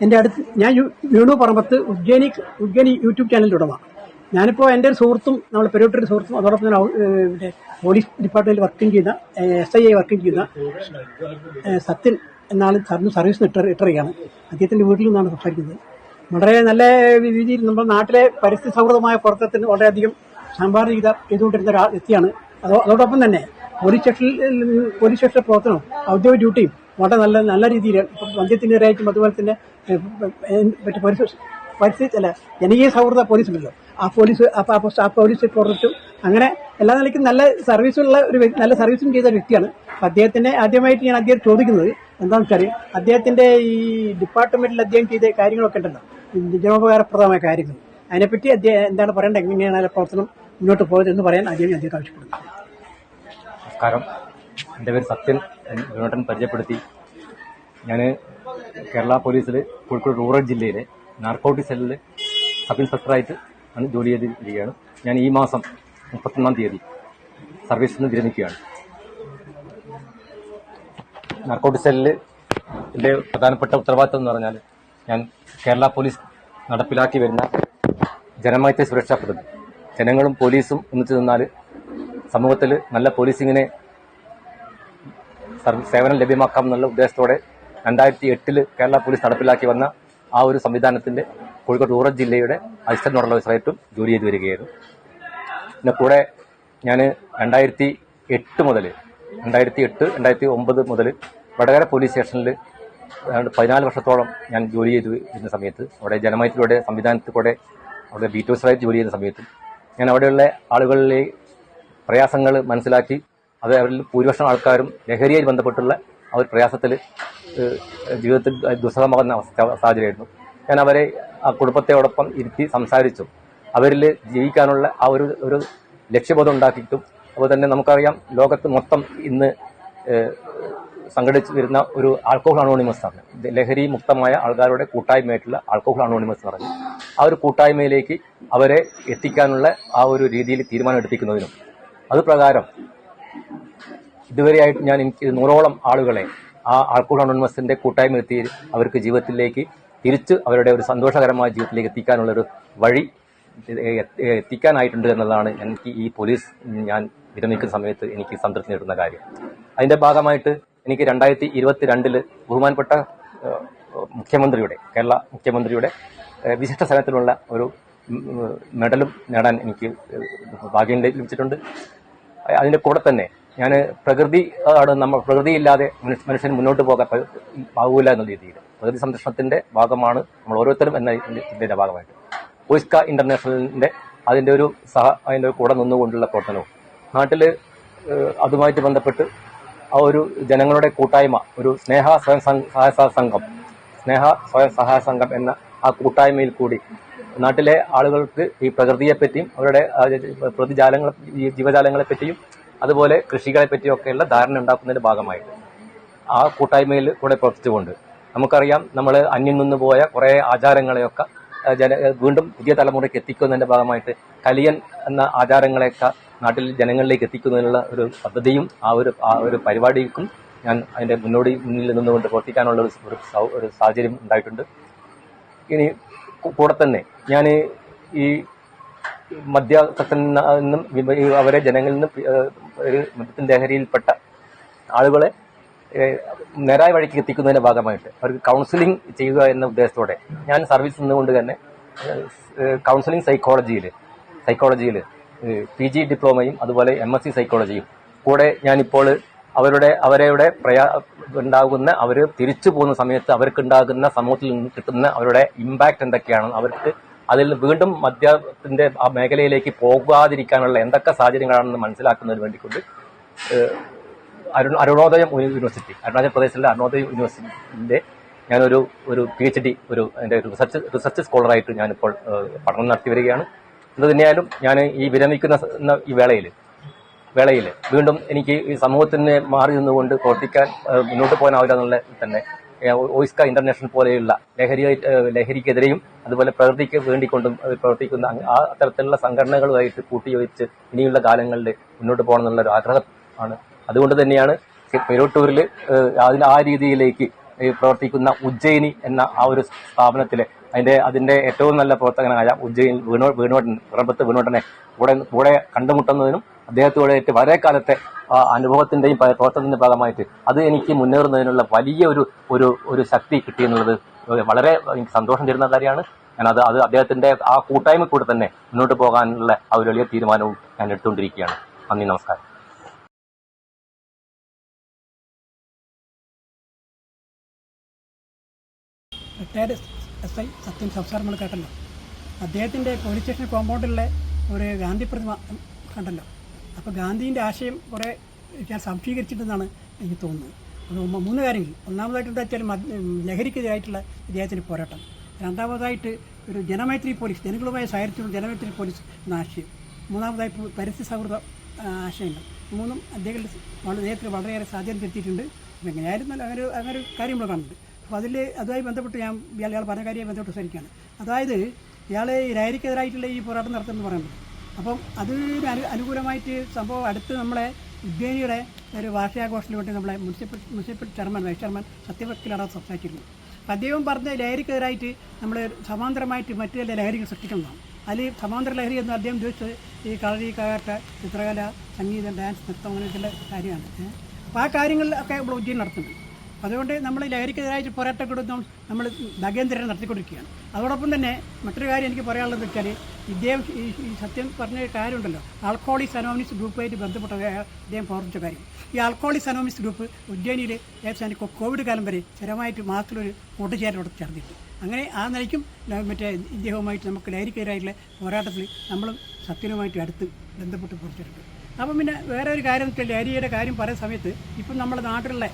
എൻ്റെ അടുത്ത് ഞാൻ വേണു പറമ്പത്ത് ഉജ്ജയിനി യൂട്യൂബ് ചാനലിൻ്റെ ഉടമ. ഞാനിപ്പോൾ എൻ്റെ ഒരു സുഹൃത്തും നമ്മുടെ പെരുവട്ടൂർ സുഹൃത്തും അതോടൊപ്പം തന്നെ പോലീസ് ഡിപ്പാർട്ട്മെൻറ്റിൽ വർക്കിംഗ് ചെയ്യുന്ന SI വർക്കിംഗ് ചെയ്യുന്ന സത്യൻ എന്നാണ് സർവീസ് റിട്ടയറാണ്. അദ്ദേഹത്തിൻ്റെ വീട്ടിൽ നിന്നാണ് സംസാരിക്കുന്നത്. വളരെ നല്ല രീതിയിൽ നമ്മുടെ നാട്ടിലെ പരിസ്ഥിതി സൗഹൃദമായ പ്രവർത്തനത്തിന് വളരെയധികം സംഭാവന ചെയ്തുകൊണ്ടിരുന്ന ഒരു വ്യക്തിയാണ്. അതോടൊപ്പം തന്നെ പോലീസ് സ്റ്റേഷനിലെ പ്രവർത്തനവും ഔദ്യോഗിക ഡ്യൂട്ടിയും വളരെ നല്ല രീതിയിൽ ഇപ്പം മദ്യത്തിനെതിരായിട്ടും അതുപോലെ തന്നെ ജനകീയ സൗഹൃദ പോലീസ് ഉണ്ടല്ലോ, ആ പോലീസ് പ്രവർത്തിച്ചും അങ്ങനെ എല്ലാ നിലയ്ക്കും നല്ല സർവീസുള്ള നല്ല സർവീസും ചെയ്ത വ്യക്തിയാണ്. അപ്പം അദ്ദേഹത്തിൻ്റെ ആദ്യമായിട്ട് ഞാൻ അദ്ദേഹം ചോദിക്കുന്നത് എന്താണെന്ന് വെച്ചാൽ അദ്ദേഹത്തിൻ്റെ ഈ ഡിപ്പാർട്ട്മെന്റിൽ അദ്ദേഹം ചെയ്ത കാര്യങ്ങളൊക്കെ ഉണ്ടല്ലോ, ജനോപകാരപ്രദമായ കാര്യങ്ങൾ, അതിനെപ്പറ്റി അദ്ദേഹം എന്താണ് പറയേണ്ടത്, എങ്ങനെയാണ് പ്രവർത്തനം മുന്നോട്ട് പോയത് എന്ന് പറയാൻ അദ്ദേഹം ആവശ്യപ്പെടുന്നു. നമസ്കാരം, എൻ്റെ പേര് സത്യൻ. വിനോട്ടൻ പരിചയപ്പെടുത്തി. ഞാൻ കേരള പോലീസിൽ കോഴിക്കോട് റൂറൽ ജില്ലയിലെ നാർക്കോട്ടിക് സെല്ലിൽ സബ് ഇൻസ്പെക്ടറായിട്ട് ആണ് ജോലി ചെയ്തിരിക്കുകയാണ്. ഞാൻ ഈ മാസം 31-ാം തീയതി സർവീസിൽ നിന്ന് വിരമിക്കുകയാണ്. നാർക്കോട്ടിക് സെല്ലിൽ എൻ്റെ പ്രധാനപ്പെട്ട ഉത്തരവാദിത്തം എന്ന് പറഞ്ഞാൽ ഞാൻ കേരള പോലീസ് നടപ്പിലാക്കി വരുന്ന ജനമൈത്രി സുരക്ഷാ പദ്ധതി, ജനങ്ങളും പോലീസും ഒന്നിച്ചു നിന്നാൽ സമൂഹത്തിൽ നല്ല പോലീസിങ്ങിനെ സേവനം ലഭ്യമാക്കാം എന്നുള്ള ഉദ്ദേശത്തോടെ 2008 കേരള പോലീസ് നടപ്പിലാക്കി വന്ന ആ ഒരു സംവിധാനത്തിന്റെ കോഴിക്കോട് റൂറൽ ജില്ലയുടെ അസിസ്റ്റന്റ് നോഡൽ ഓഫീസറായിട്ടും ജോലി ചെയ്തു വരികയായിരുന്നു. പിന്നെ കൂടെ ഞാൻ 2008 മുതൽ 2009 മുതൽ വടകര പോലീസ് സ്റ്റേഷനിൽ 14 വർഷത്തോളം ഞാൻ ജോലി ചെയ്തു വരുന്ന സമയത്ത്, അവിടെ ജനമൈത്രിയുടെ സംവിധാനത്തിൽ കൂടെ അവിടെ ബീറ്റ് ഓഫീസറായിട്ട് ജോലി ചെയ്യുന്ന സമയത്ത് ഞാൻ അവിടെയുള്ള ആളുകളിലെ പ്രയാസങ്ങൾ മനസ്സിലാക്കി, അത് അവരിൽ ഭൂരിപക്ഷം ആൾക്കാരും ലഹരിയായി ബന്ധപ്പെട്ടുള്ള ആ ഒരു പ്രയാസത്തിൽ ജീവിതത്തിൽ ദുസ്സഹമാകുന്ന സാഹചര്യമായിരുന്നു. ഞാൻ അവരെ ആ കുടുംബത്തോടൊപ്പം ഇരുത്തി സംസാരിച്ചും അവരിൽ ജീവിക്കാനുള്ള ആ ഒരു ലക്ഷ്യബോധം ഉണ്ടാക്കിയിട്ടും, അതുപോലെ തന്നെ നമുക്കറിയാം ലോകത്ത് മൊത്തം ഇന്ന് സംഘടിച്ച് വരുന്ന ഒരു ആൽക്കഹോൾ അനോണിമസ് ആണ്, ലഹരി മുക്തമായ ആൾക്കാരുടെ കൂട്ടായ്മയായിട്ടുള്ള ആൽക്കഹോൾ അനോണിമസ് എന്ന് പറഞ്ഞു. ആ ഒരു കൂട്ടായ്മയിലേക്ക് അവരെ എത്തിക്കാനുള്ള ആ ഒരു രീതിയിൽ തീരുമാനം എടുപ്പിക്കുന്നതിനും അത് പ്രകാരം ഇതുവരെയായിട്ട് ഞാൻ എനിക്ക് 100ഓളം ആളുകളെ ആ ആൽക്കഹോൾ അനോണിമസിന്റെ കൂട്ടായ്മ എത്തി അവർക്ക് ജീവിതത്തിലേക്ക് തിരിച്ച് അവരുടെ ഒരു സന്തോഷകരമായ ജീവിതത്തിലേക്ക് എത്തിക്കാനുള്ളൊരു വഴി എത്തിക്കാനായിട്ടുണ്ട് എന്നുള്ളതാണ് എനിക്ക് ഈ പോലീസ് ഞാൻ വിരമിക്കുന്ന സമയത്ത് എനിക്ക് സംതൃപ്തി നേടുന്ന കാര്യം. അതിന്റെ ഭാഗമായിട്ട് എനിക്ക് 2022 ബഹുമാനപ്പെട്ട മുഖ്യമന്ത്രിയുടെ കേരള മുഖ്യമന്ത്രിയുടെ വിശിഷ്ട സേവനത്തിനുള്ള ഒരു മെഡലും നേടാൻ എനിക്ക് ഭാഗ്യം ലഭിച്ചിട്ടുണ്ട്. അതിന്റെ കൂടെ തന്നെ ഞാൻ പ്രകൃതിയില്ലാതെ മനുഷ്യൻ മുന്നോട്ട് പോകില്ല എന്ന രീതിയിൽ പ്രകൃതി സംരക്ഷണത്തിന്റെ ഭാഗമാണ് നമ്മൾ ഓരോരുത്തരും എന്ന ഇതിന്റെ ഭാഗമായിട്ട് ഓയിസ്ക ഇന്റർനാഷണലിന്റെ അതിന്റെ കൂടെ നിന്നുകൊണ്ടുള്ള പ്രവർത്തനവും നാട്ടിൽ അതുമായിട്ട് ബന്ധപ്പെട്ട് ആ ഒരു ജനങ്ങളുടെ കൂട്ടായ്മ, ഒരു സ്നേഹ സ്വയം സഹായ സംഘം എന്ന ആ കൂട്ടായ്മയിൽ കൂടി നാട്ടിലെ ആളുകൾക്ക് ഈ പ്രകൃതിയെപ്പറ്റിയും അവരുടെ ജീവജാലങ്ങളെ പറ്റിയും അതുപോലെ കൃഷികളെ പറ്റിയൊക്കെയുള്ള ധാരണ ഉണ്ടാക്കുന്നതിന്റെ ഭാഗമായിട്ട് ആ കൂട്ടായ്മയിൽ കൂടെ പ്രവർത്തിച്ചുകൊണ്ട് നമുക്കറിയാം, നമ്മൾ അന്യം നിന്ന് പോയ കുറെ ആചാരങ്ങളെയൊക്കെ വീണ്ടും പുതിയ തലമുറയ്ക്ക് എത്തിക്കുന്നതിന്റെ ഭാഗമായിട്ട് കലിയൻ എന്ന ആചാരങ്ങളെയൊക്കെ നാട്ടിൽ ജനങ്ങളിലേക്ക് എത്തിക്കുന്നതിനുള്ള ഒരു പദ്ധതിയും ആ ഒരു പരിപാടിക്കും ഞാൻ അതിന്റെ മുന്നിൽ നിന്നുകൊണ്ട് പ്രവർത്തിക്കാനുള്ള ഒരു സാഹചര്യം ഉണ്ടായിട്ടുണ്ട്. ഇനി കൂടെ തന്നെ ഞാൻ ഈ മദ്യാസക്തനും അവരെ ജനങ്ങളിൽ നിന്ന് ഒരു മദ്യത്തിന്റെ ലഹരിയിൽപ്പെട്ട ആളുകളെ നേരായ വഴിക്ക് എത്തിക്കുന്നതിന്റെ ഭാഗമായിട്ട് അവർക്ക് കൗൺസിലിംഗ് ചെയ്യുക എന്ന ഉദ്ദേശത്തോടെ ഞാൻ സർവീസ് നിന്നുകൊണ്ട് തന്നെ കൗൺസിലിംഗ് സൈക്കോളജിയിൽ PG ഡിപ്ലോമയും അതുപോലെ MSc സൈക്കോളജിയും കൂടെ ഞാനിപ്പോൾ അവരുടെ ഉണ്ടാകുന്ന അവർ തിരിച്ചു പോകുന്ന സമയത്ത് അവർക്കുണ്ടാകുന്ന സമൂഹത്തിൽ നിന്ന് കിട്ടുന്ന അവരുടെ ഇമ്പാക്ട് എന്തൊക്കെയാണ്, അവർക്ക് അതിൽ വീണ്ടും മദ്യത്തിന്റെ ആ മേഖലയിലേക്ക് പോകാതിരിക്കാനുള്ള എന്തൊക്കെ സാഹചര്യങ്ങളാണെന്ന് മനസ്സിലാക്കുന്നതിന് വേണ്ടിക്കൊണ്ട് അരുണോദയം യൂണിവേഴ്സിറ്റി, അരുണാചൽ പ്രദേശിലെ അരുണോദയം യൂണിവേഴ്സിറ്റിന്റെ ഞാനൊരു PhD എൻ്റെ റിസർച്ച് സ്കോളറായിട്ട് ഞാനിപ്പോൾ പഠനം നടത്തി വരികയാണ്. എന്ത് തന്നെയായാലും ഞാൻ ഈ വിരമിക്കുന്ന ഈ വേളയിൽ വീണ്ടും എനിക്ക് ഈ സമൂഹത്തിന് മാറി നിന്നുകൊണ്ട് പ്രവർത്തിക്കാൻ മുന്നോട്ട് പോകാനാവില്ല എന്നുള്ള തന്നെ ഓയിസ്ക ഇന്റർനാഷണൽ പോലെയുള്ള ലഹരിക്കെതിരെയും അതുപോലെ പ്രകൃതിക്ക് വേണ്ടിക്കൊണ്ടും പ്രവർത്തിക്കുന്ന ആ തരത്തിലുള്ള സംഘടനകളുമായിട്ട് കൂട്ടിയോജിച്ച് ഇനിയുള്ള കാലങ്ങളിൽ മുന്നോട്ട് പോകണം എന്നുള്ള ഒരു ആഗ്രഹം ആണ്. അതുകൊണ്ട് തന്നെയാണ് പെരുവട്ടൂരിൽ ആ രീതിയിലേക്ക് പ്രവർത്തിക്കുന്ന ഉജ്ജയിനി എന്ന ആ ഒരു സ്ഥാപനത്തിലെ അതിന്റെ ഏറ്റവും നല്ല പ്രവർത്തകനായ ഉജ്ജയിൻ വേണോട്ടനെ കൂടെ കണ്ടുമുട്ടുന്നതിനും അദ്ദേഹത്തോടെ വളരെ കാലത്തെ അനുഭവത്തിന്റെയും പ്രവർത്തനത്തിന്റെ ഭാഗമായിട്ട് അത് എനിക്ക് മുന്നേറുന്നതിനുള്ള വലിയ ഒരു ശക്തി കിട്ടിയെന്നുള്ളത് വളരെ എനിക്ക് സന്തോഷം തരുന്ന കാര്യമാണ്. അത് അദ്ദേഹത്തിന്റെ ആ കൂട്ടായ്മ കൂടെ തന്നെ മുന്നോട്ട് പോകാനുള്ള ആ ഒരു വലിയ തീരുമാനവും ഞാൻ എടുത്തുകൊണ്ടിരിക്കുകയാണ്. നന്ദി, നമസ്കാരം. റിട്ടയർഡ് SI സത്യൻ സംസാരം നമ്മൾ കേട്ടല്ലോ. അദ്ദേഹത്തിൻ്റെ പോലീസ് സ്റ്റേഷൻ കോമ്പൗണ്ടിലെ ഒരു ഗാന്ധി പ്രതിമ കണ്ടല്ലോ. അപ്പോൾ ഗാന്ധിൻ്റെ ആശയം കുറേ ഞാൻ സംശീകരിച്ചിട്ടുണ്ടെന്നാണ് എനിക്ക് തോന്നുന്നത്. അത് 3 കാര്യങ്ങൾ. ഒന്നാമതായിട്ട് എന്താ വെച്ചാൽ ലഹരിക്കെതിരായിട്ടുള്ള ഇദ്ദേഹത്തിൻ്റെ പോരാട്ടം. രണ്ടാമതായിട്ട് ഒരു ജനമൈത്രി പോലീസ്, ജനങ്ങളുമായി സഹകരിച്ചുള്ള ജനമൈത്രി പോലീസ് എന്ന ആശയം. മൂന്നാമതായിട്ട് പരിസ്ഥിതി സൗഹൃദ ആശയങ്ങൾ. മൂന്നും അദ്ദേഹത്തിന് വളരെയേറെ സ്വാധീനം ചെലുത്തിയിട്ടുണ്ട്. എങ്ങനെയായിരുന്നല്ലോ അങ്ങനെ ഒരു കാര്യം നമ്മൾ കാണുന്നുണ്ട്. അപ്പോൾ അതുമായി ബന്ധപ്പെട്ട് ഞാൻ ഇയാൾ പറഞ്ഞ കാര്യമായി ബന്ധപ്പെട്ട് സംസാരിക്കുകയാണ്. അതായത് ഇയാൾ ലഹരിക്കെതിരായിട്ടുള്ള ഈ പോരാട്ടം നടത്തുമെന്ന് പറയുന്നത്. അപ്പം അതിന് അനുകൂലമായിട്ട് സംഭവം അടുത്ത് നമ്മളെ ഉജ്ജയിനിയുടെ ഒരു വാർഷികാഘോഷത്തിന് വേണ്ടി നമ്മളെ മുനിസിപ്പൽ വൈസ് ചെയർമാൻ സത്യവക്കിലാണ് സംസാരിച്ചിരുന്നത്. അപ്പം അദ്ദേഹം പറഞ്ഞ ലഹരിക്കെതിരായിട്ട് നമ്മൾ സമാന്തരമായിട്ട് മറ്റു ചില ലഹരികൾ സൃഷ്ടിക്കുന്നതാണ്. അതിൽ സമാന്തര ലഹരി എന്ന് അദ്ദേഹം ഉദ്ദേശിച്ചത് ഈ കളരി, കരാട്ട, ചിത്രകല, സംഗീതം, ഡാൻസ്, നൃത്തം, അങ്ങനെ ചില കാര്യമാണ്. അപ്പോൾ ആ കാര്യങ്ങളിലൊക്കെ നമ്മൾ ഉജ്ജയിനി നടത്തുന്നുണ്ട്. അതുകൊണ്ട് നമ്മൾ ലഹരിക്കെതിരായിട്ട് പോരാട്ടപ്പെടുന്ന നമ്മൾ നഗേന്ദ്രനെ നടത്തിക്കൊണ്ടിരിക്കുകയാണ്. അതോടൊപ്പം തന്നെ മറ്റൊരു കാര്യം എനിക്ക് പറയാനുള്ളത് വെച്ചാൽ ഇദ്ദേഹം ഈ സത്യം പറഞ്ഞ കാര്യമുണ്ടല്ലോ, ആൽക്കഹോളിക്സ് അനോണിമസ് ഗ്രൂപ്പുമായിട്ട് ബന്ധപ്പെട്ട ഇദ്ദേഹം പ്രവർത്തിച്ച കാര്യം. ഈ ആൽക്കഹോളിക്സ് അനോണിമസ് ഗ്രൂപ്പ് ഉജ്ജയിനിയിൽ ഏകദേശം കോവിഡ് കാലം വരെ സ്ഥിരമായിട്ട് മാസത്തിലൊരു കൂട്ടുചേരലോട് ചേർന്നിട്ട് അങ്ങനെ ആ നിലയ്ക്കും മറ്റേ ഇദ്ദേഹവുമായിട്ട് നമുക്ക് ലഹരിക്കെതിരായിട്ടുള്ള പോരാട്ടത്തിൽ നമ്മളും സത്യനുമായിട്ട് അടുത്ത് ബന്ധപ്പെട്ട് പ്രവർത്തിച്ചിട്ടുണ്ട്. അപ്പം പിന്നെ വേറെ ഒരു കാര്യം വെച്ചാൽ ലഹരിയുടെ കാര്യം പറയുന്ന സമയത്ത് ഇപ്പം നമ്മുടെ നാട്ടിലുള്ള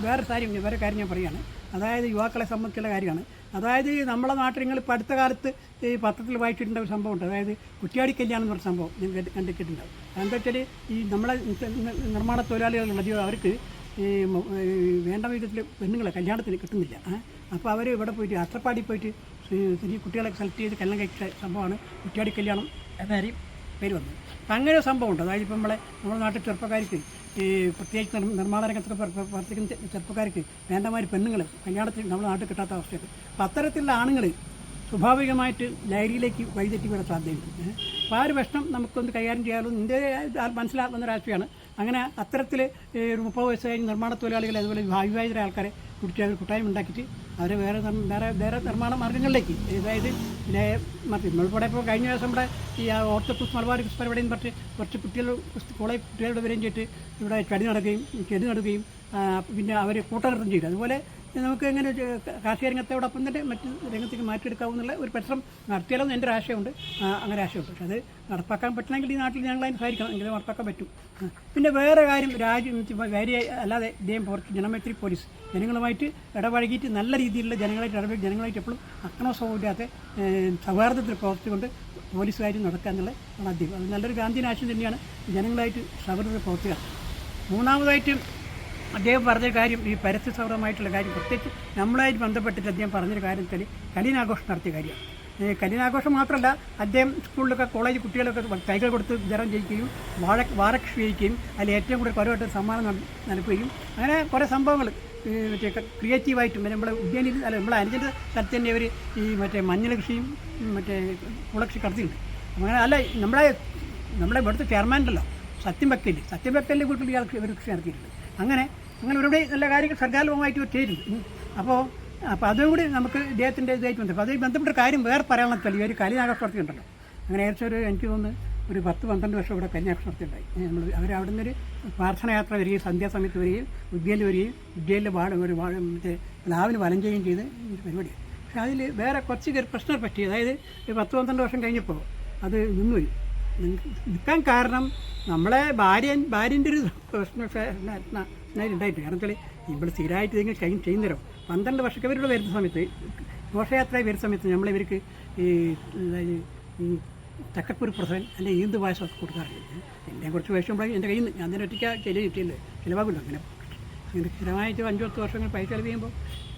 വേറെ കാര്യം ഞാൻ പറയുകയാണ്. അതായത് യുവാക്കളെ സംബന്ധിച്ചുള്ള കാര്യമാണ്. അതായത് നമ്മുടെ നാട്ടിൽ നിങ്ങളിപ്പോൾ അടുത്ത കാലത്ത് ഈ പത്രത്തിൽ വായിച്ചിട്ടുള്ള ഒരു സംഭവമുണ്ട്. അതായത് കുറ്റിയാടി കല്യാണം എന്ന് പറഞ്ഞ സംഭവം നിങ്ങൾ കണ്ടിട്ടുണ്ടാവും. എന്താ വെച്ചാൽ ഈ നമ്മളെ നിർമ്മാണ തൊഴിലാളികളുള്ള അവർക്ക് ഈ വേണ്ട വിധത്തിൽ പെണ്ണുങ്ങളെ കല്യാണത്തിന് കിട്ടുന്നില്ല. അപ്പോൾ അവർ ഇവിടെ പോയിട്ട് അട്ടപ്പാടി പോയിട്ട് ഈ കുട്ടികളെ സെലക്ട് ചെയ്ത് കല്യാണം കഴിച്ച സംഭവമാണ് കുറ്റിയാടി കല്യാണം എന്ന കാര്യം പേര് വന്നത്. അപ്പം അങ്ങനെ ഒരു സംഭവമുണ്ട്. അതായത് ഇപ്പം നമ്മുടെ നാട്ടിൽ ചെറുപ്പക്കാർക്ക് ഈ പ്രത്യേകിച്ച് നിർമ്മാണ രംഗത്തൊക്കെ പ്രവർത്തിക്കുന്ന ചെറുപ്പക്കാർക്ക് വേണ്ടമാതിരി പെണ്ണുങ്ങൾ കല്യാണത്തിൽ നമ്മുടെ നാട്ടിൽ കിട്ടാത്ത അവസ്ഥയുണ്ട്. അപ്പം അത്തരത്തിലുള്ള ആണുങ്ങൾ സ്വാഭാവികമായിട്ട് ലഹരിയിലേക്ക് വഴിതെറ്റി വീഴാൻ സാധ്യതയുണ്ട്. അപ്പോൾ ആ ഒരു പ്രശ്നം നമുക്കൊന്ന് കൈകാര്യം ചെയ്യാനും ഇന്ത്യ മനസ്സിലാക്കുന്ന ഒരു ആശയമാണ്. അങ്ങനെ അത്തരത്തിൽ ഒരു 30 വയസ്സ് കഴിഞ്ഞ് നിർമ്മാണ തൊഴിലാളികളെ അതുപോലെ വിവാഹിതരായ ആൾക്കാരെ കുറിച്ച് അവർ കൂട്ടായ്മ ഉണ്ടാക്കിയിട്ട് അവരെ വേറെ നിർമ്മാണ മാർഗ്ഗങ്ങളിലേക്ക്, അതായത് നമ്മളിവിടെ ഇപ്പോൾ കഴിഞ്ഞ ദിവസം നമ്മുടെ ഈ ഓർത്തഡോക്സ് മലബാർ ക്രിസ്തു പരിപാടിയെന്ന് പറഞ്ഞിട്ട് കുറച്ച് കോളേജ് കുട്ടികളുടെ വരെയും ചെയ്തിട്ട് ഇവിടെ ചെടി നടുകയും പിന്നെ അവർ കൂട്ടനൃത്തം ചെയ്തു. അതുപോലെ നമുക്ക് എങ്ങനെ കാർഷിക രംഗത്തോടൊപ്പം തന്നെ മറ്റ് രംഗത്തേക്ക് മാറ്റിയെടുക്കാവുന്നുള്ള ഒരു പരിശ്രമം നടത്തിയാലെന്ന് എൻ്റെ ഒരു ആശയമുണ്ട്. അങ്ങനെ ആശയമുണ്ട്. പക്ഷെ അത് നടപ്പാക്കാൻ പറ്റണമെങ്കിൽ ഈ നാട്ടിൽ ഞങ്ങളതിന് സഹായിക്കണം, എങ്കിലും നടപ്പാക്കാൻ പറ്റും. പിന്നെ വേറെ കാര്യം അല്ലാതെ ഇദ്ദേഹം ജനമൈത്രി പോലീസ് ജനങ്ങളുമായിട്ട് ഇടപഴകിയിട്ട് നല്ല രീതിയിലുള്ള ജനങ്ങളായിട്ട് എപ്പോഴും അക്രമസ്വഭാവമില്ലാത്ത സൗഹാർദ്ദത്തിൽ പ്രവർത്തിച്ചുകൊണ്ട് പോലീസുകാരും നടക്കുക എന്നുള്ളതാണ് അദ്ദേഹം. അത് നല്ലൊരു ഗാന്ധിയൻ ആശയം തന്നെയാണ്, ജനങ്ങളായിട്ട് സൗഹൃദത്തിൽ പ്രവർത്തിക്കുക. മൂന്നാമതായിട്ട് അദ്ദേഹം പറഞ്ഞൊരു കാര്യം ഈ പരിസ്ഥിതി സൗഹൃദമായിട്ടുള്ള കാര്യം, പ്രത്യേകിച്ച് നമ്മളായിട്ട് ബന്ധപ്പെട്ടിട്ട് അദ്ദേഹം പറഞ്ഞൊരു കാര്യം വെച്ചാൽ കലീനാഘോഷം നടത്തിയ കാര്യമാണ്. കലീനാഘോഷം മാത്രമല്ല, അദ്ദേഹം സ്കൂളിലൊക്കെ കോളേജ് കുട്ടികളൊക്കെ തൈകൾ കൊടുത്ത് വിതരണം ചെയ്യുകയും വാഴകൃഷി ചെയ്യിക്കുകയും അതിൽ ഏറ്റവും കൂടുതൽ കുറവായിട്ട് സമ്മാനം നൽകുകയും അങ്ങനെ കുറേ സംഭവങ്ങൾ മറ്റേ ക്രിയേറ്റീവായിട്ടും നമ്മുടെ ഉദ്യാനിൽ നമ്മളെ അനുജൻ്റെ സ്ഥലത്ത് തന്നെ അവർ ഈ മറ്റേ മഞ്ഞൾ കൃഷിയും മറ്റേ കുളകൃഷി നടത്തിയിട്ടുണ്ട്. അങ്ങനെ അല്ല നമ്മളെ ഇവിടുത്തെ ചെയർമാൻ ഉണ്ടല്ലോ സത്യം വെക്കലിൻ്റെ വീട്ടിൽ ഇയാൾക്ക് ഇവർ കൃഷി നടത്തിയിട്ടുണ്ട്. അങ്ങനെ ഒരുപാട് നല്ല കാര്യങ്ങൾ സർക്കാരുമായിട്ട് ചെയ്തിട്ടുണ്ട്. അപ്പോൾ അതും കൂടി നമുക്ക് ഇദ്ദേഹത്തിൻ്റെ ഇതായിട്ട് ബന്ധപ്പെട്ടു. അതുമായി ബന്ധപ്പെട്ട കാര്യം വേറെ പറയാനുള്ള കളി ഒരു കലിനാഘോഷം നടത്തിയിട്ടുണ്ടല്ലോ. അങ്ങനെ ഏകദേശം എനിക്ക് തോന്നുന്നു ഒരു 10-12 വർഷം ഇവിടെ കന്യാഘോഷം നടത്തിയിട്ടുണ്ടായി. അവരവിടെ നിന്നൊരു പ്രാർത്ഥനയാത്ര വരികയും സന്ധ്യാസമയത്ത് വരികയും ഉദ്യയിൽ വരികയും ഉദ്യയിലെ മറ്റേ ലാവിന് വലം ചെയ്യുകയും ചെയ്ത് പരിപാടിയാണ്. പക്ഷേ അതിൽ വേറെ കുറച്ച് പ്രശ്നം പറ്റി. അതായത് 10-12 വർഷം കഴിഞ്ഞപ്പോൾ അത് നിന്നുപോയി. നിൽക്കാൻ കാരണം നമ്മളെ ഭാര്യൻ്റെ ഒരു പ്രശ്നം ഉണ്ടായിട്ട്. കാരണം വെച്ചാൽ ഇവിടെ സ്ഥിരമായിട്ട് ഇതെങ്കിലും ചെയ്യുന്നതരോ 12 വർഷമൊക്കെ ഇവരിവിടെ വരുന്ന സമയത്ത് ഘോഷയാത്ര വരുന്ന സമയത്ത് നമ്മളിവർക്ക് ഈ ചക്കക്കുരു പ്രസവൻ അല്ലെങ്കിൽ ഈന്ത് പായസമൊക്കെ കൊടുക്കാറുണ്ട്. എന്നെ കുറച്ച് വിഷമം എൻ്റെ കയ്യിൽ നിന്ന് ഞാൻ തന്നെ ഒറ്റയ്ക്ക് കിട്ടിയില്ല, ചിലവാകുമല്ലോ. അങ്ങനെ സ്ഥിരമായിട്ട് 5-10 വർഷങ്ങൾ പൈസ ചെലവ് ചെയ്യുമ്പോൾ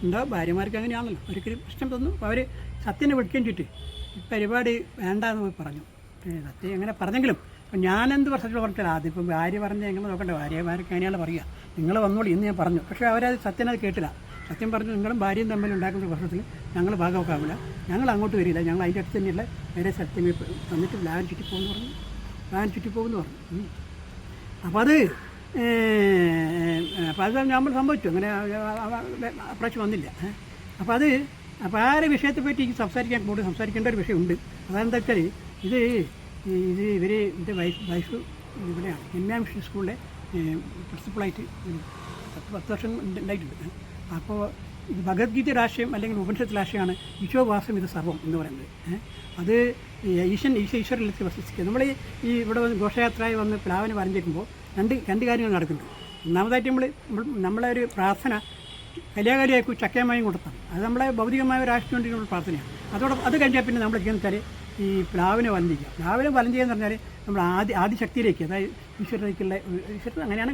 എന്താ ഭാര്യമാർക്ക് അങ്ങനെയാണല്ലോ, ഒരിക്കലും ഇഷ്ടം തന്നു. അപ്പോൾ അവർ സത്യനെ വിളിക്കുകയും ചുറ്റി പരിപാടി വേണ്ടാന്ന് പറഞ്ഞു. സത്യം എങ്ങനെ പറഞ്ഞെങ്കിലും അപ്പം ഞാനെന്ത് വർഷത്തിൽ പറഞ്ഞാൽ ആദ്യം ഇപ്പം ഭാര്യ പറഞ്ഞാൽ എങ്ങനെ നോക്കണ്ടേ, ഭാര്യമാർക്ക് അങ്ങനെയാണ് പറയുക, നിങ്ങൾ വന്നോളൂ ഇന്ന് ഞാൻ പറഞ്ഞു. പക്ഷേ അവരത് സത്യനത് കേട്ടില്ല. സത്യം പറഞ്ഞ് നിങ്ങളും ഭാര്യയും തമ്മിൽ ഉണ്ടാക്കുന്ന പ്രശ്നത്തിൽ ഞങ്ങൾ ഭാഗമൊക്കാവില്ല, ഞങ്ങൾ അങ്ങോട്ട് വരില്ല, ഞങ്ങൾ അതിൻ്റെ അടുത്ത് തന്നെയുള്ള വേറെ സ്ഥലത്തിന് വന്നിട്ട് ലാൻ ചുറ്റിപ്പോകുമെന്ന് പറഞ്ഞു. അപ്പോൾ അത് നമ്മൾ സംഭവിച്ചു, അങ്ങനെ അപ്രാവശ്യം വന്നില്ല. അപ്പോൾ ആരെ വിഷയത്തെ പറ്റി എനിക്ക് കൂടുതൽ സംസാരിക്കേണ്ട ഒരു വിഷയമുണ്ട്. അതെന്താ വെച്ചാൽ എൻ്റെ വൈഫ് ഇവിടെയാണ് ജന്മ്യാ മിഷൻ സ്കൂളിലെ പ്രിൻസിപ്പളായിട്ട് 10 വർഷം ഉണ്ടായിട്ടുണ്ട്. അപ്പോൾ ഇത് ഭഗവത്ഗീത രാഷ്ട്രീയം അല്ലെങ്കിൽ ഉപനിഷത്ത് രാഷ്ട്രീയമാണ് ഈശോവാസം ഇത് സർവം എന്ന് പറയുന്നത്. അത് ഈശ്വരനിലേക്ക് വസിക്കുക. നമ്മൾ ഈ ഇവിടെ ഘോഷയാത്രയായി വന്ന് പ്ലാവിനെ വരഞ്ഞേക്കുമ്പോൾ രണ്ട് കാര്യങ്ങൾ നടക്കുന്നുണ്ട്. ഒന്നാമതായിട്ട് നമ്മളെ ഒരു പ്രാർത്ഥന കല്യാകാലിയായി ചക്കയമായും കൊടുത്താൽ അത് നമ്മളെ ഭൗതികമായ രാഷ്ട്രീയം വേണ്ടിയുള്ള പ്രാർത്ഥനയാണ്. അത് കഴിഞ്ഞാൽ പിന്നെ നമ്മൾ ചെയ്യുന്ന വെച്ചാൽ ഈ പ്ലാവിനെ വലഞ്ചിക്കുക. പ്ലാവിനെ വലഞ്ചിക്കുക എന്ന് പറഞ്ഞാൽ നമ്മൾ ആദിശക്തിയിലേക്ക്, അതായത് ഈശ്വരനിലേക്കുള്ള അങ്ങനെയാണ്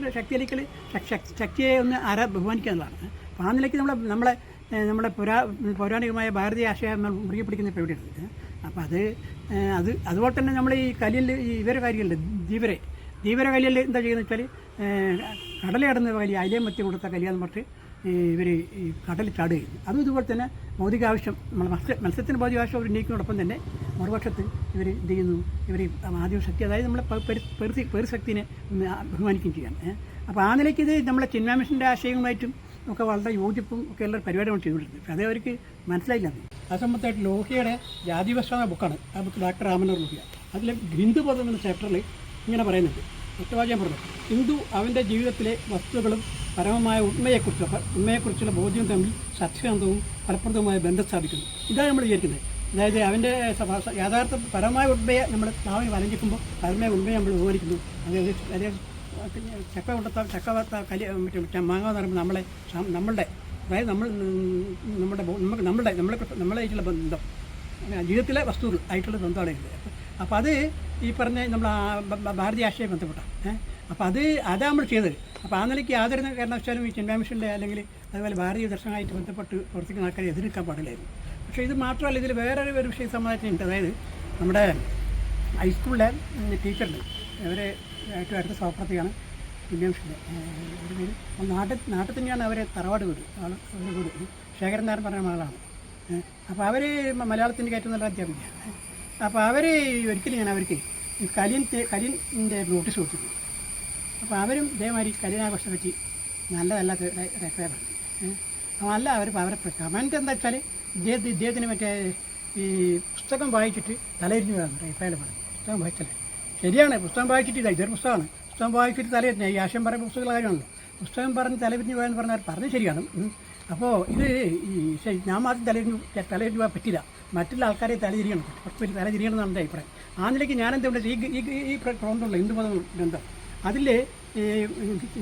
ശക്തിയെ ഒന്ന് ബഹുമാനിക്കുക എന്നുള്ളതാണ്. അപ്പോൾ ആ നിലയ്ക്ക് നമ്മളെ പൗരാണികമായ ഭാരതീയ ആശയം മുറുകെ പിടിക്കുന്ന പരിപാടിയാണ്. അപ്പോൾ അതുപോലെ തന്നെ നമ്മൾ ഈ കലിയിൽ ഇവരെ കാര്യങ്ങളുണ്ട്, ധീവര കലിയിൽ എന്താ ചെയ്യുന്നത് വെച്ചാൽ കടലടന്ന കലി, അയിലയും മത്തി കൊടുത്ത കലിയാന്ന് പറഞ്ഞിട്ട് ഇവർ ഈ കടൽ ചാടുകയും അതും ഇതുപോലെ തന്നെ ഭൗതിക ആവശ്യം മത്സ്യത്തിന് ഭൗതിക ആവശ്യം അവർ ഉന്നയിക്കുന്നതോടൊപ്പം തന്നെ മറുപക്ഷത്ത് ഇവർ എന്ത് ചെയ്യുന്നു, ഇവർ ആദിശക്തി, അതായത് നമ്മളെ പെരുശക്തിനെ ബഹുമാനിക്കുകയും ചെയ്യാണ്. അപ്പോൾ ആ നിലയ്ക്ക് ഇത് നമ്മളെ ചിന്മയ മിഷൻ്റെ ആശയങ്ങളുമായിട്ടും ഒക്കെ വളരെ യോജിപ്പും ഒക്കെ ഉള്ള പരിപാടിയാണ് ചെയ്തുകൊണ്ടിരുന്നത്. പക്ഷേ അതേ അവർക്ക് മനസ്സിലായില്ല. അത് സംബന്ധമായിട്ട് ലോഹിയുടെ ജാതിവശ ബുക്കാണ്, ആ ബുക്ക് ഡോക്ടർ രാമനോർ ലോഹിയ. അതിലെ ഹിന്ദുപദം എന്ന ചാപ്റ്ററിൽ ഇങ്ങനെ പറയുന്നുണ്ട്, ഒറ്റവാചകം പറഞ്ഞു, ഹിന്ദു അവൻ്റെ ജീവിതത്തിലെ വസ്തുക്കളും പരമമായ ഉണ്മയെക്കുറിച്ചുള്ള ബോധ്യവും തമ്മിൽ സത്യസന്ധവും ഫലപ്രദവുമായ ബന്ധം സ്ഥാപിക്കുന്നു. ഇതാണ് നമ്മൾ വിചാരിക്കുന്നത്. അതായത് അവൻ്റെ യഥാർത്ഥ പരമമായ ഉണ്മയെ നമ്മൾ നാവിന് വലഞ്ചിക്കുമ്പോൾ പരമമായ ഉണ്മയെ നമ്മൾ ബഹുമാനിക്കുന്നു. അതായത് ചക്ക മാങ്ങ എന്ന് പറയുമ്പോൾ നമ്മളുടെ അതായത് നമ്മളായിട്ടുള്ള ബന്ധം, ജീവിതത്തിലെ വസ്തുക്കൾ ആയിട്ടുള്ള ബന്ധമാണ് ഇത്. അപ്പോൾ അത് ഈ പറഞ്ഞ നമ്മൾ ഭാരതീയ ആശയം ബന്ധപ്പെട്ടാണ്. അപ്പോൾ അതാണ് നമ്മൾ ചെയ്തത്. അപ്പോൾ ആ നിലയ്ക്ക് യാതൊരു കാരണവശാലും ഈ ചിന്മയ മിഷൻ്റെ അല്ലെങ്കിൽ അതുപോലെ ഭാരതീയ ദർശനമായിട്ട് ബന്ധപ്പെട്ട് പ്രവർത്തിക്കുന്ന ആൾക്കാരെ എതിർക്കാൻ പാടില്ലായിരുന്നു. പക്ഷേ ഇത് മാത്രമല്ല, ഇതിൽ വേറെ ഒരു വിഷയം സമാധാനത്തിനുണ്ട്. അതായത് നമ്മുടെ ഹൈസ്കൂളിലെ ടീച്ചറുണ്ട്, അവരെ ഏറ്റവും അടുത്ത സഹപ്രവർത്തകയാണ് ചിന്മയ മിഷൻ്റെ ഒരു പേര്. നാട്ടിൽ തന്നെയാണ് അവരെ തറവാട് വീട്, അവരുടെ വീട് ശേഖരൻ നായർ പറഞ്ഞ മകളാണ്. അപ്പോൾ അവർ മലയാളത്തിൻ്റെ ഏറ്റവും നല്ല അധ്യാപികയാണ്. അപ്പോൾ അവർ ഒരിക്കലും ഞാൻ അവർക്ക് ഈ കലിൻ്റെ നോട്ടീസ് കൊടുത്തിട്ടുണ്ട്. അപ്പോൾ അവരും ഇതേമാതിരി കലിനാഘോഷത്തെ പറ്റി നല്ലതല്ലാത്ത അഭിപ്രായം പറഞ്ഞു. അല്ല അവരെ കമൻറ്റ് എന്താ വെച്ചാൽ ഇദ്ദേഹത്തിന് മറ്റേ ഈ പുസ്തകം വായിച്ചിട്ട് തലയിരിഞ്ഞു പോകാൻ അഭിപ്രായം പറഞ്ഞു. പുസ്തകം വായിച്ചല്ലേ, ശരിയാണ്, പുസ്തകം വായിച്ചിട്ട് ഇതൊരു പുസ്തകമാണ്, പുസ്തകം വായിച്ചിട്ട് തലയിരിഞ്ഞ ഈ ആശയം പറയുമ്പോൾ പുസ്തകങ്ങൾ കാര്യമാണല്ലോ, പുസ്തകം പറഞ്ഞ് തലയിരിഞ്ഞു പോകാന്ന് പറഞ്ഞാൽ പറഞ്ഞത് ശരിയാണ്. അപ്പോൾ ഇത് ഞാൻ മാത്രം തലയിരിഞ്ഞു പോകാൻ പറ്റില്ല, മറ്റുള്ള ആൾക്കാരെ തലതിരിയണം, കുറച്ച് പേര് തലതിരിയണം എന്നാണ് എൻ്റെ അഭിപ്രായം. ആ നിലയ്ക്ക് ഞാനെന്താ ഈ പ്രബന്ധമുള്ള ഹിന്ദുമത ഗ്രന്ഥം അതിൽ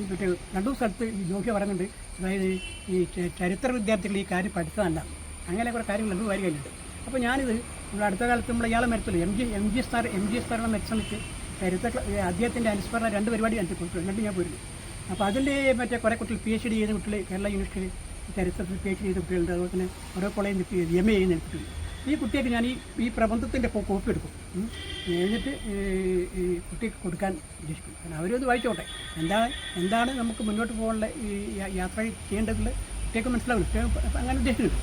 മറ്റേ രണ്ടു സ്ഥലത്ത് ലോഹ്യ പറയുന്നുണ്ട്. അതായത് ഈ ചരിത്ര വിദ്യാർത്ഥികൾ ഈ കാര്യം പഠിച്ചതല്ല, അങ്ങനെ കുറേ കാര്യങ്ങൾ രണ്ടു കാര്യങ്ങളുണ്ട്. അപ്പോൾ ഞാനിത് നമ്മുടെ അടുത്ത കാലത്ത് നമ്മൾ ഇയാളെ മരിച്ചല്ലോ എം ജി സ്ഥാനം മരിച്ചമിച്ച് ചരിത്ര അദ്ദേഹത്തിൻ്റെ അനുസ്മരണ 2 പരിപാടി എനിക്ക് കൊടുത്തു, ഞാൻ പോയിരുന്നു. അപ്പോൾ അതിൽ മറ്റേ കുറേ കുട്ടികൾ PhD ചെയ്ത കുട്ടികൾ കേരള യൂണിവേഴ്സിറ്റിയിൽ ചരിത്രത്തിൽ PhD ചെയ്ത കുട്ടികളുണ്ട്, അതുപോലെ തന്നെ ഓരോ കോളേജിൽ MA ചെയ്യുന്ന കുട്ടികൾ. ഈ കുട്ടിയൊക്കെ ഞാൻ ഈ പ്രബന്ധത്തിൻ്റെ കോപ്പി എടുക്കും, എന്നിട്ട് ഈ കുട്ടിക്ക് കൊടുക്കാൻ ഉദ്ദേശിക്കും. കാരണം അവരൊന്ന് വായിച്ചോട്ടെ, എന്താണ് നമുക്ക് മുന്നോട്ട് പോകാനുള്ള ഈ യാത്ര ചെയ്യേണ്ടതുള്ള കുട്ടിയൊക്കെ മനസ്സിലാവില്ല, അങ്ങനെ ഉദ്ദേശിക്കുന്നുണ്ട്.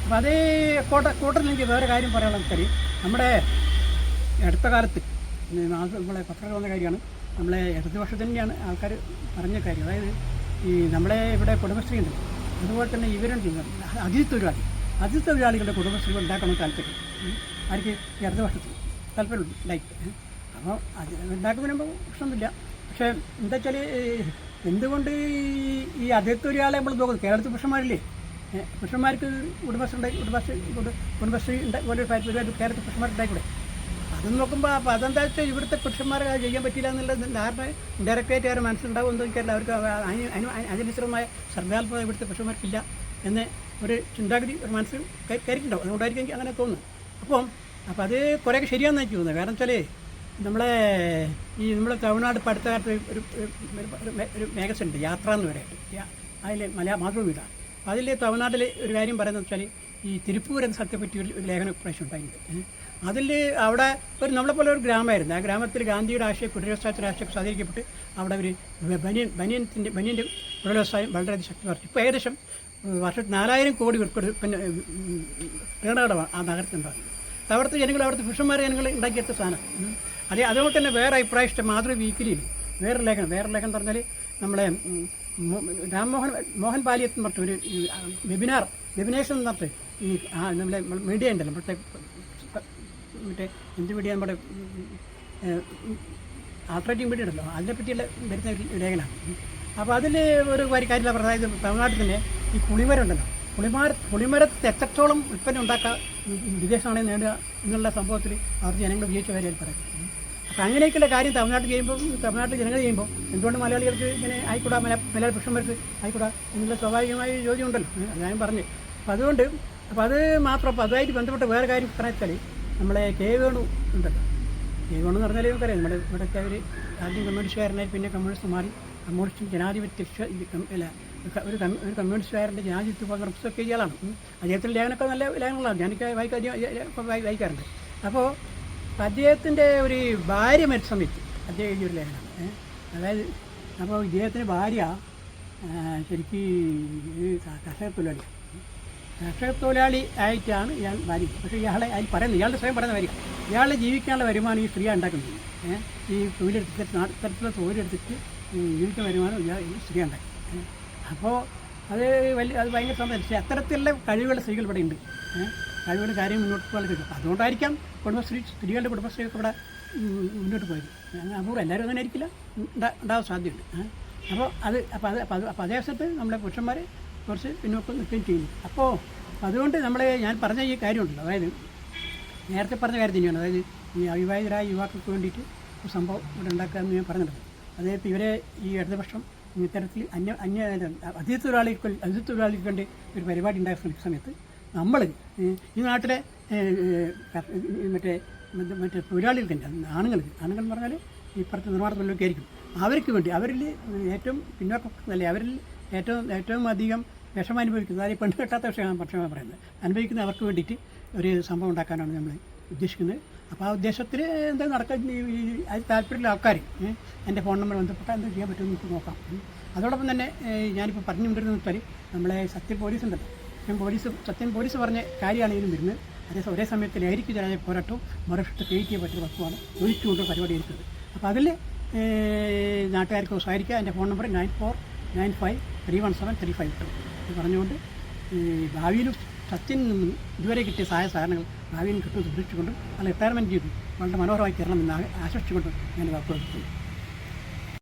അപ്പോൾ അതേ കൂട്ടത്തിൽ എനിക്ക് വേറെ കാര്യം പറയാനുള്ള വെച്ചാൽ നമ്മുടെ അടുത്ത കാലത്ത് നമ്മളെ പത്രത്തിൽ വന്ന കാര്യമാണ്, നമ്മളെ ഇടതുപക്ഷത്ത് തന്നെയാണ് ആൾക്കാർ പറഞ്ഞ കാര്യം. അതായത് ഈ നമ്മളെ ഇവിടെ കുടുംബശ്രീ ഉണ്ട്, അതുപോലെ തന്നെ ഇവരും ചെയ്യുന്നത് അതിഥി തൊഴിലാളികളുടെ കുടുംബശ്രീ ഉണ്ടാക്കണം താല്പര്യം ആർക്ക് ഇടതുപക്ഷത്തിൽ താല്പര്യം ലൈക്ക്. അപ്പോൾ അത് ഉണ്ടാക്കുന്നതിനുമ്പോൾ പ്രശ്നമൊന്നുമില്ല. പക്ഷേ എന്താ വെച്ചാൽ എന്തുകൊണ്ട് ഈ അതിഥി തൊഴിലാളെ നമ്മൾ നോക്കുന്നത്, കേരളത്തിൽ പുരുഷന്മാരില്ലേ, പുരുഷന്മാർക്ക് കുടുംബശ്രീ പോലെ പരിപാടി കേരളത്തിൽ പുരുഷന്മാർക്ക് ഉണ്ടായിക്കൂടെ? അതെന്ന് നോക്കുമ്പോൾ അപ്പോൾ അതെന്താ വെച്ചാൽ ഇവിടുത്തെ പുരുഷന്മാരെ ചെയ്യാൻ പറ്റില്ല എന്നുള്ള ധാരണ ഡയറക്റ്റായിട്ട് അവരുടെ മനസ്സിലുണ്ടാവും എന്ന് എനിക്കറിയില്ല. അവർക്ക് അതിനുസൃതമായ സർഗാത്മക ഇവിടുത്തെ പുരുഷന്മാർക്കില്ല എന്ന ഒരു ചിന്താഗതി ഒരു മനസ്സിൽ കയറിയിട്ടുണ്ടാവും. അതുകൊണ്ടായിരിക്കും എനിക്ക് അങ്ങനെ തോന്നുന്നു. അപ്പോൾ അത് കുറേയൊക്കെ ശരിയാണെന്ന് എനിക്ക് തോന്നുന്നത്. കാരണം വെച്ചാൽ നമ്മളെ തമിഴ്നാട് ഇപ്പോൾ അടുത്ത കാലത്ത് ഒരു മാഗസിൻ ഉണ്ട്, യാത്ര എന്ന് പറയായിട്ട്, അതിൽ മാതൃഭൂമിയിലാണ്. അതിൽ തമിഴ്നാട്ടിൽ ഒരു കാര്യം പറയുന്നത് വെച്ചാൽ ഈ തിരുപ്പൂർ എന്ന സ്ഥലത്തെപ്പറ്റി ഒരു ലേഖന പ്രാവശ്യം ഉണ്ടായിട്ടുണ്ട്. അതിൽ അവിടെ നമ്മളെപ്പോലെ ഒരു ഗ്രാമമായിരുന്നു. ആ ഗ്രാമത്തിൽ ഗാന്ധിയുടെ ആശയം കുടിവ്യവസായത്തിൻ്റെ ആശയം സ്വാധീനിക്കപ്പെട്ട് അവിടെ ഒരു ബനിയൻ്റെ കുടിവ്യവസായം വളരെയധികം ശക്തി വർദ്ധിച്ചു. ഇപ്പോൾ ഏകദേശം വർഷത്തിൽ 4000 കോടി പിന്നെ ടേണോവറാണ് ആ നഗരത്തിലുണ്ടാകുന്നത്. അവിടുത്തെ ജനങ്ങൾ, അവിടുത്തെ പുരുഷന്മാരെ ജനങ്ങൾ ഉണ്ടാക്കിയെടുത്ത സാധനം. അതുകൊണ്ട് തന്നെ വേറെ അഭിപ്രായം മാതൃ വീക്കിലിയിൽ വേറെ ലേഖനം എന്ന് പറഞ്ഞാൽ നമ്മളെ മോഹൻ പാലിയത്ത് എന്ന് പറഞ്ഞ ഒരു വെബിനേഷൻ എന്ന് പറഞ്ഞിട്ട് ഈ നമ്മളെ മീഡിയ ഉണ്ടല്ലോ, മറ്റേ എന്ത് മീഡിയ, നമ്മുടെ ആൾട്ടർനേറ്റീവ് മീഡിയ ഉണ്ടല്ലോ, അതിനെപ്പറ്റിയുള്ള വരുന്ന ഒരു ലേഖനമാണ്. അപ്പോൾ അതിൽ ഒരു കാര്യമില്ല പറഞ്ഞത്, അതായത് തമിഴ്നാട്ടിൽ തന്നെ ഈ പുളിമരമുണ്ടല്ലോ, പുളിമരത്ത് എത്രത്തോളം ഉൽപ്പന്നം ഉണ്ടാക്കുക വിദേശമാണെ നേടുക എന്നുള്ള സംഭവത്തിൽ അവർ ജനങ്ങൾ ഉപയോഗിച്ച കാര്യം പറയാം. അപ്പം അങ്ങനെയൊക്കെയുള്ള കാര്യം തമിഴ്നാട്ടിൽ ചെയ്യുമ്പോൾ, തമിഴ്നാട്ടിൽ ജനങ്ങൾ ചെയ്യുമ്പോൾ എന്തുകൊണ്ട് മലയാളികൾക്ക് ഇങ്ങനെ ആയിക്കൂടാ, മലയാളി പുരുഷന്മാർക്ക് ആയിക്കൂടാ എന്നുള്ള സ്വാഭാവികമായ ചോദ്യം ഉണ്ടല്ലോ, ഞാൻ പറഞ്ഞു. അപ്പം അതുകൊണ്ട് അത് മാത്രം. അപ്പോൾ അതുമായിട്ട് ബന്ധപ്പെട്ട വേറെ കാര്യം പറഞ്ഞാൽ നമ്മളെ കെ വേണു ഉണ്ടല്ലോ, കെ വേണു എന്ന് പറഞ്ഞാൽ നമുക്കറിയാം, നമ്മുടെ ഇവിടുത്തെ ഒരു ആദ്യം കമ്മ്യൂണിസ്റ്റുകാരനായി പിന്നെ കമ്മ്യൂണിസ്റ്റ് മാറി, കമ്മ്യൂണിസ്റ്റ് ജനാധിപത്യ ഒരു കമ്മ്യൂണിസ്റ്റുകാരൻ്റെ ജനാധിപത്യ കോൺഗ്രസ്സൊക്കെ ഇയാളാണ്. അദ്ദേഹത്തിൻ്റെ ലേഖനമൊക്കെ നല്ല ലേഖനങ്ങളാണ്, ഞാനൊക്കെ വായിക്കാറുണ്ട്. അപ്പോൾ അദ്ദേഹത്തിൻ്റെ ഒരു ഭാര്യ മരിച്ച സമയത്ത് അദ്ദേഹം എഴുതിയൊരു ലേഖനമാണ്. അതായത് അപ്പോൾ ഇദ്ദേഹത്തിൻ്റെ ഭാര്യ ശരിക്കും കർഷക തൊഴിലാളി ആയിട്ടാണ് ഇയാൾ ഭാര്യ. പക്ഷേ ഇയാളെ അതിൽ പറയുന്നത്, ഇയാളുടെ സ്വയം പറയുന്ന കാര്യം, ഇയാളുടെ ജീവിക്കാനുള്ള വരുമാനം ഈ സ്ത്രീ ഉണ്ടാക്കുന്നത്. ഈ തൊഴിലെടുത്തിട്ട് തരത്തിലുള്ള തൊഴിലെടുത്തിട്ട് ജീവിക്കാൻ വരുമാനം ഇയാൾ ഈ സ്ത്രീ ഉണ്ടാക്കി. അപ്പോൾ അത് ഭയങ്കര സംബന്ധിച്ച് അത്തരത്തിലുള്ള കഴിവുള്ള സ്ത്രീകൾ ഇവിടെ ഉണ്ട്. കഴിവുള്ള കാര്യം മുന്നോട്ട് പോകാൻ കഴിയും. അതുകൊണ്ടായിരിക്കാം സ്ത്രീകളുടെ കുടുംബശ്രീയൊക്കെ ഇവിടെ മുന്നോട്ട് പോയത്. അപൂർവം എല്ലാവരും അങ്ങനെ ആയിരിക്കില്ല, ഉണ്ടാവാൻ സാധ്യതയുണ്ട്. അപ്പോൾ അതേ അവസരത്ത് നമ്മുടെ പുരുഷന്മാർ കുറച്ച് പിന്നോക്കം നിൽക്കുകയും ചെയ്യുന്നു. അപ്പോൾ അതുകൊണ്ട് ഞാൻ പറഞ്ഞ ഈ കാര്യമുണ്ടല്ലോ, അതായത് നേരത്തെ പറഞ്ഞ കാര്യം തന്നെയാണ്, അതായത് ഈ അവിവാഹിതരായ യുവാക്കൾക്ക് വേണ്ടിയിട്ട് ഒരു സംഭവം ഇവിടെ ഉണ്ടാക്കുക എന്ന് ഞാൻ പറഞ്ഞിട്ടുണ്ട്. അതായത് ഇവരെ ഈ ഇടതുപക്ഷം ഇത്തരത്തിൽ അതിഥി തൊഴിലാളിക്ക് വേണ്ടി ഒരു പരിപാടി ഉണ്ടായ സമയത്ത് നമ്മൾ ഈ നാട്ടിലെ മറ്റേ തൊഴിലാളികൾക്ക് തന്നെ ആണുങ്ങൾ എന്ന് പറഞ്ഞാൽ ഇപ്പുറത്തെ നിർമ്മാണ തൊഴിലൊക്കെ ആയിരിക്കും, അവർക്ക് വേണ്ടി, അവരിൽ ഏറ്റവും പിന്നോക്കം അല്ലേ, അവരിൽ ഏറ്റവും അധികം വിഷമം അനുഭവിക്കുന്നത്, അതായത് പെണ്ണ് കെട്ടാത്ത പക്ഷമാണ് പറയുന്നത്, അനുഭവിക്കുന്ന അവർക്ക് വേണ്ടിയിട്ട് ഒരു സംഭവം ഉണ്ടാക്കാനാണ് നമ്മൾ ഉദ്ദേശിക്കുന്നത്. അപ്പോൾ ആ ഉദ്ദേശത്തിൽ എന്താ നടക്കാൻ അതിൽ താല്പര്യമുള്ള ആൾക്കാർ എൻ്റെ ഫോൺ നമ്പർ ബന്ധപ്പെട്ടാൽ എന്താ ചെയ്യാൻ പറ്റുമെന്ന് നമുക്ക് നോക്കാം. അതോടൊപ്പം തന്നെ ഞാനിപ്പോൾ പറഞ്ഞുകൊണ്ടിരുന്നത് വെച്ചാൽ നമ്മളെ സത്യം പോലീസ് ഉണ്ടല്ലോ, സത്യം പോലീസ് പറഞ്ഞ കാര്യമാണ് ഇതിനും വരുന്നത്. അതേസമയം ഒരേ സമയത്ത് ലഹരിക്കെതിരായ പോരാട്ടവും മറുവശത്ത് ക്രിയേറ്റ് ചെയ്യാൻ പറ്റിയ വസ്തുവാണ് ഒഴിച്ചുകൊണ്ട് പരിപാടി ഇരിക്കുന്നത്. അപ്പോൾ അതിൽ നാട്ടുകാർക്ക് സഹായിക്കുക. എൻ്റെ ഫോൺ നമ്പർ 9495317352 ഇത് പറഞ്ഞുകൊണ്ട് ഭാവിയിലും സത്യം ഇതുവരെ കിട്ടിയ സഹായങ്ങൾ ഭാവിയിൽ കിട്ടുമെന്ന് പ്രതീക്ഷിച്ചുകൊണ്ടും റിട്ടയർമെൻറ്റ് ചെയ്തു വളരെ മനോഹരമായി തരണമെന്ന് ആശംസിച്ചുകൊണ്ടും ഞാൻ വാക്കുകൾ